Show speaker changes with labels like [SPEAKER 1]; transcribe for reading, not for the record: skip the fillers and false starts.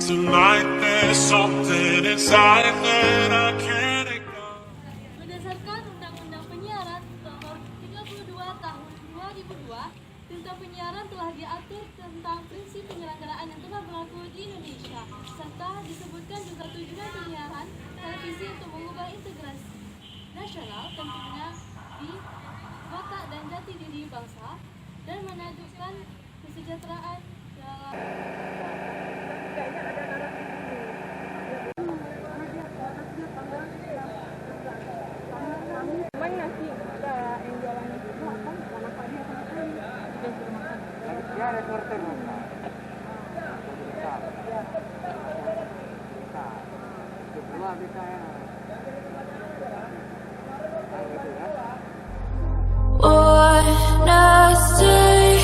[SPEAKER 1] tonight. There's something inside that I can't ignore.
[SPEAKER 2] Berdasarkan Undang-Undang Penyiaran Nomor 32 Tahun 2002, tentang penyiaran telah diatur tentang prinsip penyelenggaraan yang telah berlaku di Indonesia, serta disebutkan juga tujuan penyiaran televisi untuk mengubah integrasi nasional, tentunya di watak dan jati diri bangsa, dan menajukkan kesejahteraan dalam
[SPEAKER 3] Wanna stay